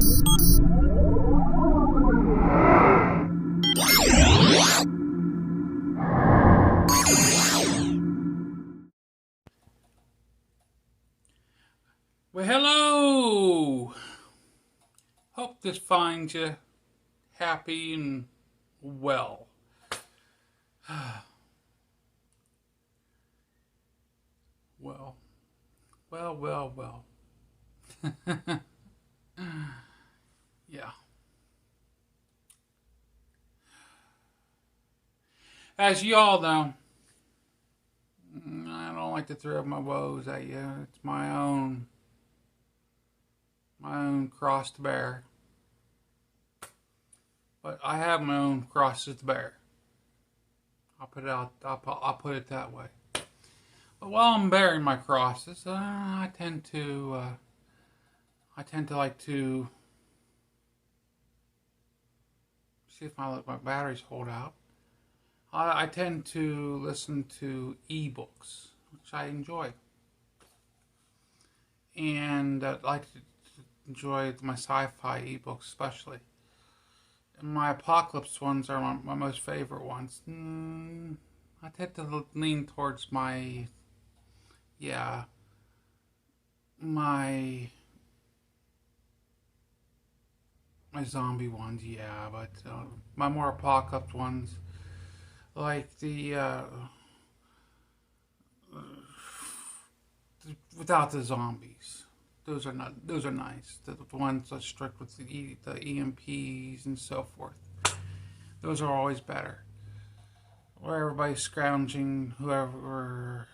Well, hello! Hope this finds you happy and well. Well, well. Yeah. As you all know, I don't like to throw my woes at you. It's my own cross to bear. But I have my own crosses to bear. I'll put it out. I'll put it that way. But while I'm bearing my crosses, I tend to like to see if my batteries hold out. I tend to listen to EBooks, which I enjoy, and I like to enjoy my sci-fi EBooks especially. And my apocalypse ones are my most favorite ones. I tend to lean towards my zombie ones, but my more apocalypse ones, like the without the zombies. Those are nice. The ones that strict with the EMPs and so forth. Those are always better. Where everybody's scrounging, whoever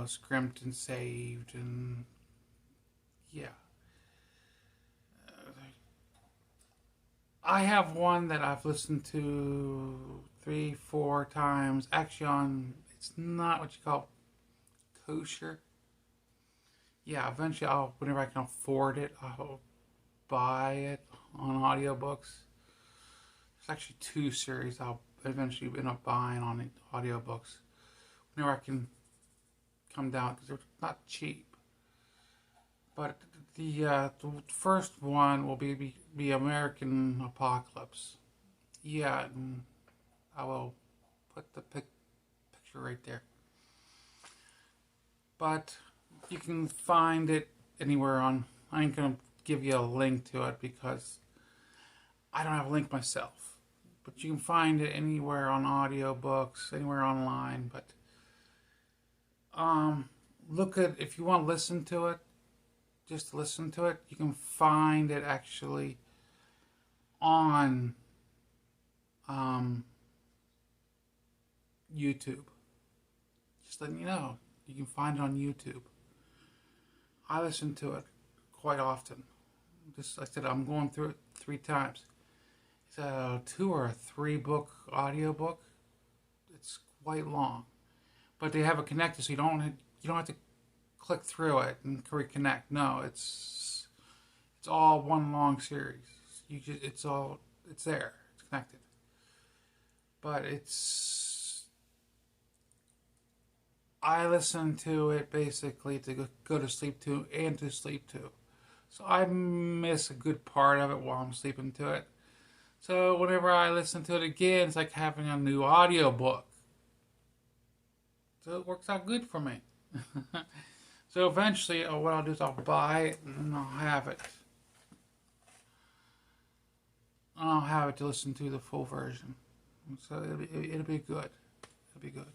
scrimped and saved, and I have one that I've listened to 3-4 times. Actually, it's not what you call kosher. Yeah, eventually whenever I can afford it, I'll buy it on audiobooks. There's actually 2 series I'll eventually end up buying on audiobooks. Whenever I can come down, because they're not cheap. But the first one will be American Apocalypse. Yeah, and I will put the picture right there. But you can find it anywhere on. I ain't gonna give you a link to it because I don't have a link myself. But you can find it anywhere on audiobooks, anywhere online. But look at, if you want to listen to it, just listen to it. You can find it actually on YouTube. Just letting you know, you can find it on YouTube. I listen to it quite often. Just like I said, I'm going through it 3 times. It's a 2 or 3 book audiobook. It's quite long, but they have it connected, so you don't have to click through it and reconnect. No, it's all one long series. It's there. It's connected. But I listen to it basically to go to sleep to and to sleep to. So I miss a good part of it while I'm sleeping to it. So whenever I listen to it again, it's like having a new audiobook. So it works out good for me. So eventually, what I'll do is I'll buy it and I'll have it. I'll have it to listen to the full version. So it'll be good. It'll be good.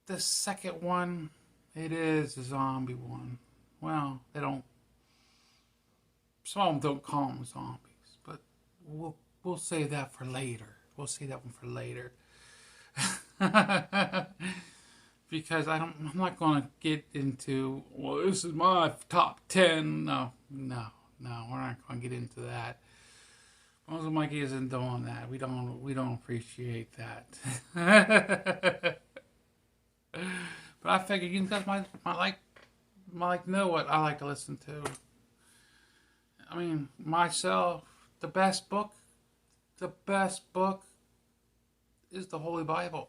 The second one, it is a zombie one. Well, some of them don't call them zombies, but we'll save that for later. We'll save that one for later. Because I'm not going to get into, well, this is my top 10. No, we're not going to get into that. Most Mikey isn't doing that. We don't appreciate that. But I figured you guys might know what I like to listen to. I mean, myself, the best book is the Holy Bible.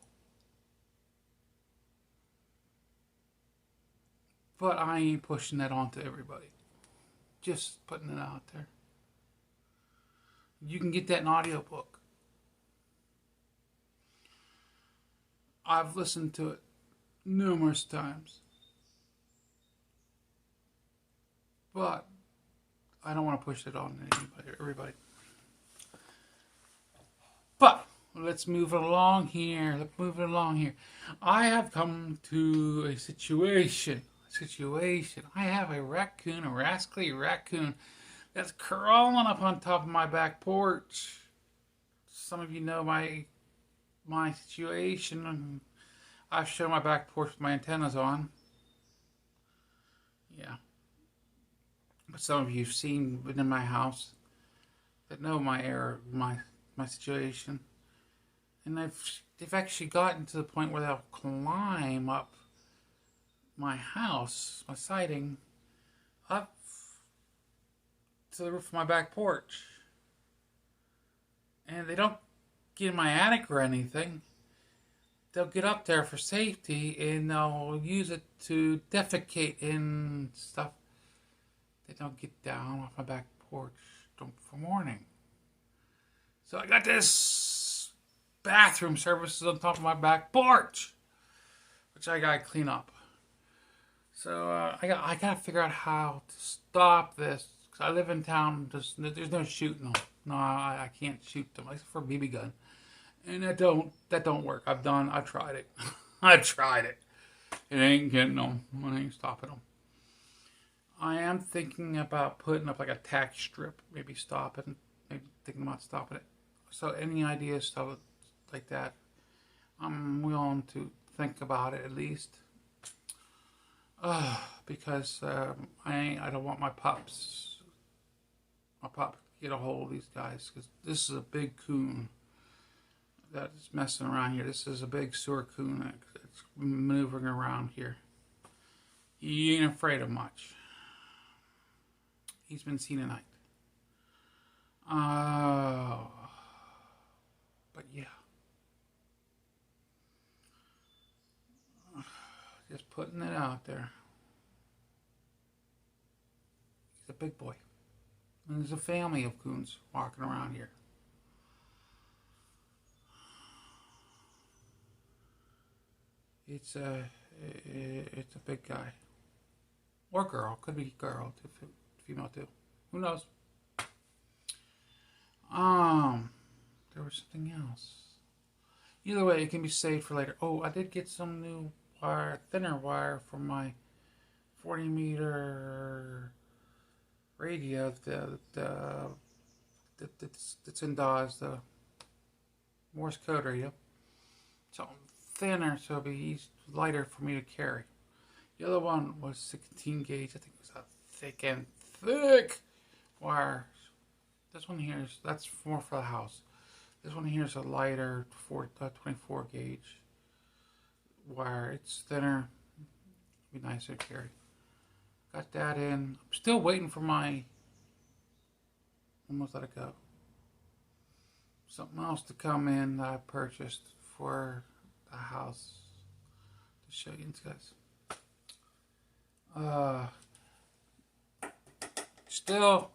But I ain't pushing that on to everybody. Just putting it out there. You can get that in audiobook. I've listened to it numerous times. But I don't want to push it on everybody. But let's move it along here. I have come to a situation. I have a rascally raccoon that's crawling up on top of my back porch. Some of you know my situation. I've shown my back porch with my antennas on. Yeah. But some of you have been in my house that know my situation. And they've actually gotten to the point where they'll climb up my house, my siding, up to the roof of my back porch. And they don't get in my attic or anything. They'll get up there for safety and they'll use it to defecate and stuff. They don't get down off my back porch for morning. So I got this bathroom services on top of my back porch, which I gotta clean up. So I gotta figure out how to stop this. Cause I live in town. There's no shooting them. No, I can't shoot them except for a BB gun, and that don't work. I've tried it. I tried it. It ain't getting them. It ain't stopping them. I am thinking about putting up like a tack strip, maybe stopping. Maybe thinking about stopping it. So any ideas, stuff like that, I'm willing to think about it at least. Because I don't want my pup to get a hold of these guys, because this is a big coon that's messing around here. This is a big sewer coon that's maneuvering around here. He ain't afraid of much. He's been seen at night. But yeah. Just putting it out there. He's a big boy. And there's a family of coons walking around here. It's a big guy. Or girl. Could be girl, female too. Who knows? There was something else. Either way, it can be saved for later. Oh, I did get some new thinner wire for my 40 meter radio that's in Dawes, the Morse code radio. So thinner, so it'll be lighter for me to carry. The other one was 16 gauge. I think it was a thick wire. This one here that's more for the house. This one here is a lighter 24 gauge wire. It's thinner. Be nicer to carry. Got that in. I'm still waiting for my. Almost let it go. Something else to come in that I purchased for the house to show you guys. Still,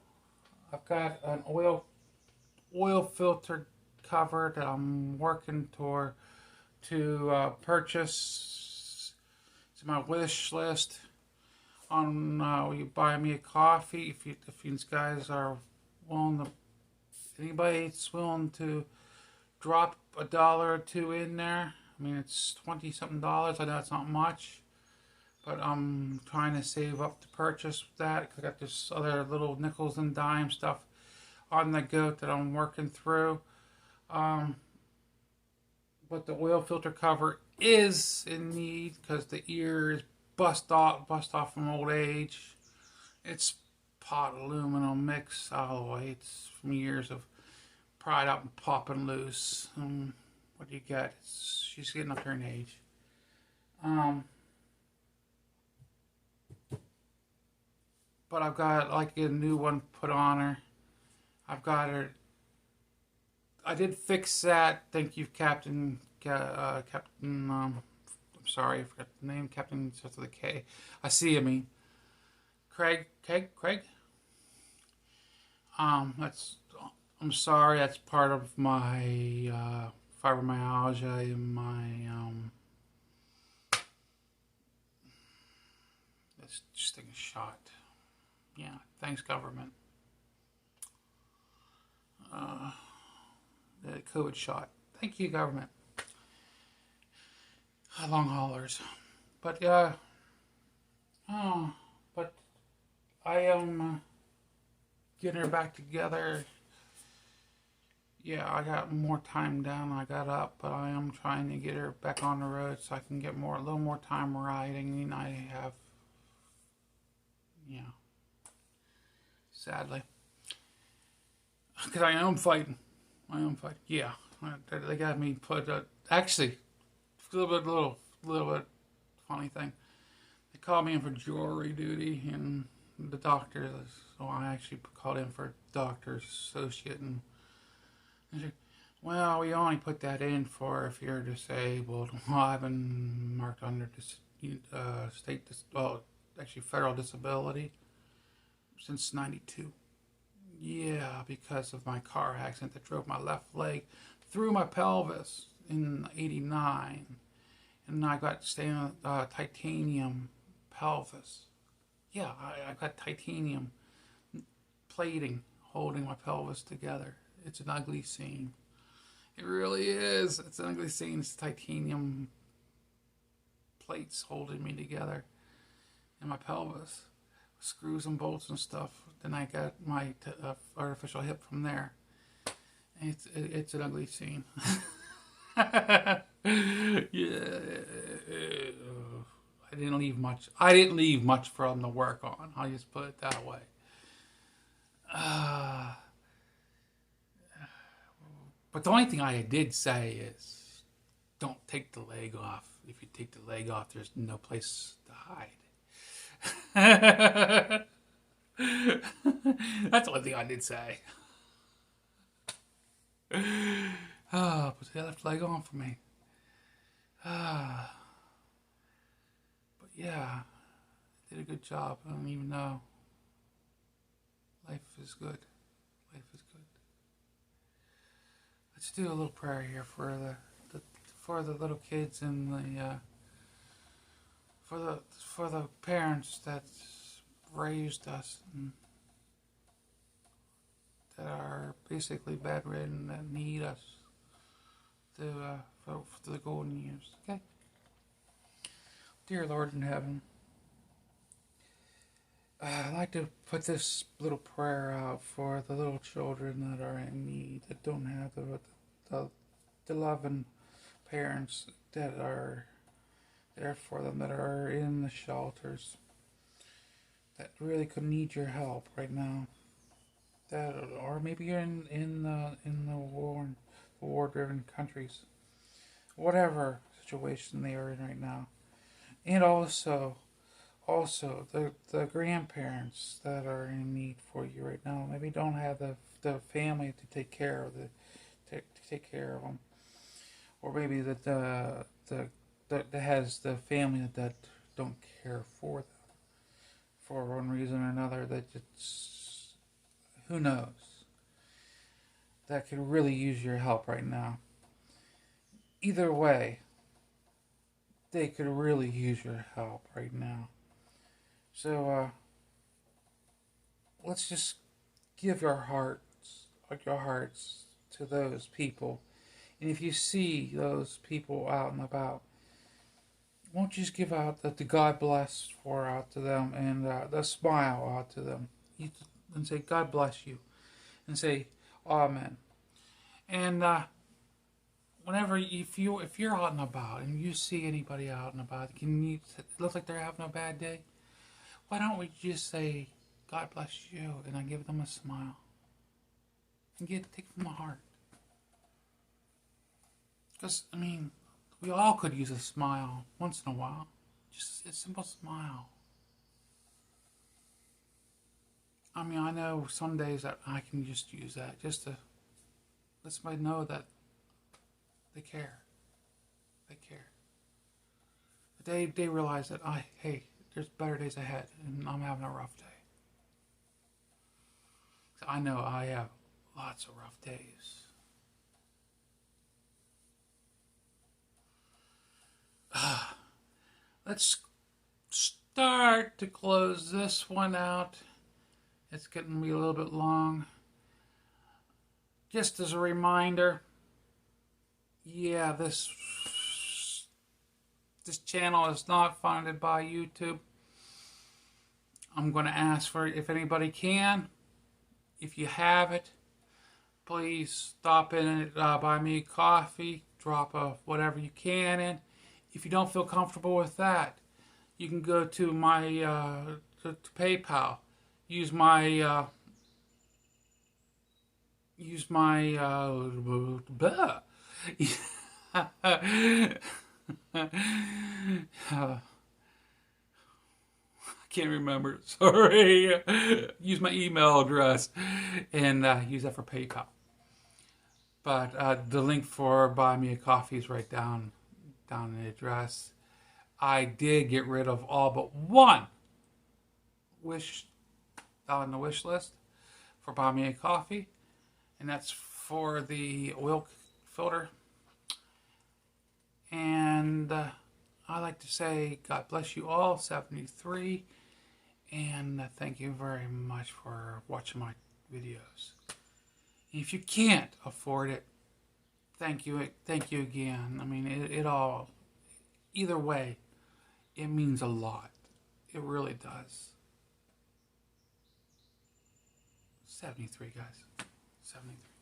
I've got an oil filter cover that I'm working toward to purchase. It's in my wish list on you buy me a coffee. If you guys are willing to, anybody's willing to drop $1 or $2 in there. I mean, it's $20-something. I know it's not much, but I'm trying to save up to purchase that. I got this other little nickels and dime stuff on the go that I'm working through. But the oil filter cover is in need because the ear is bust off from old age. It's pot aluminum mix alloy. It's from years of pried out and popping loose. What do you get? She's getting up there in age. But I've got like a new one put on her. I've got her. I did fix that. Thank you, Captain. I'm sorry, I forgot the name. Captain starts with a K. I see. I mean, Craig. That's. I'm sorry. That's part of my fibromyalgia and my Let's just take a shot. Yeah. Thanks, government. The COVID shot. Thank you, government. Long haulers. But but I am getting her back together. Yeah, I got more time down than I got up, but I am trying to get her back on the road so I can get a little more time riding than I have. Yeah, sadly, because I am fighting. Yeah, they got me put. Actually, a little bit funny thing. They called me in for jury duty, and the doctor. So I actually called in for doctor's associate, and they said, well, we only put that in for if you're disabled. Well, I've been marked under federal disability since '92. Yeah, because of my car accident that drove my left leg through my pelvis in '89. And I got titanium pelvis. Yeah, I got titanium plating holding my pelvis together. It's an ugly scene. It really is. It's an ugly scene. It's titanium plates holding me together in my pelvis. Screws and bolts and stuff. Then I got my artificial hip from there. And it's an ugly scene. Yeah. I didn't leave much for them to work on. I'll just put it that way. But the only thing I did say is, don't take the leg off. If you take the leg off, there's no place to hide. That's the only thing I did say. But they left the leg on for me. But yeah, did a good job. I don't even know. Life is good. Life is good. Let's do a little prayer here for the little kids and for the parents that raised us and that are basically bedridden, that need us for the golden years. Okay. Dear Lord in heaven, I'd like to put this little prayer out for the little children that are in need, that don't have the loving parents that are there for them, that are in the shelters, that really could need your help right now. That, or maybe you're in the war-driven countries, whatever situation they are in right now, and also the grandparents that are in need for you right now. Maybe don't have the family to take care of them, or maybe that has the family that don't care for them for one reason or another. That it's, who knows, that could really use your help right now. Either way, they could really use your help right now. So let's just give our hearts to those people. And if you see those people out and about, won't you just give out the God bless out to them, and the smile out to them, and say God bless you, and say Amen. And whenever, if you're out and about and you see anybody out and about, it looks like they're having a bad day, why don't we just say God bless you, and I give them a smile, and take it from the heart. Because we all could use a smile once in a while, just a simple smile. I know some days that I can just use that just to let somebody know that they care. They care. They realize that hey, there's better days ahead, and I'm having a rough day. I know I have lots of rough days. Let's start to close this one out. It's getting to be a little bit long. Just as a reminder, yeah, this channel is not funded by YouTube. I'm going to ask for it if anybody can. If you have it, please stop in and buy me a coffee. Drop whatever you can in. If you don't feel comfortable with that, you can go to my to PayPal. Use my blah. I can't remember. Sorry. Use my email address and use that for PayPal. But the link for Buy Me a Coffee is right down in the address. I did get rid of all but one wish on the wish list for Buy Me a Coffee, and that's for the oil filter. And I like to say, God bless you all, 73, and thank you very much for watching my videos. If you can't afford it, thank you again. I mean, it all, either way, it means a lot. It really does. 73, guys. 73.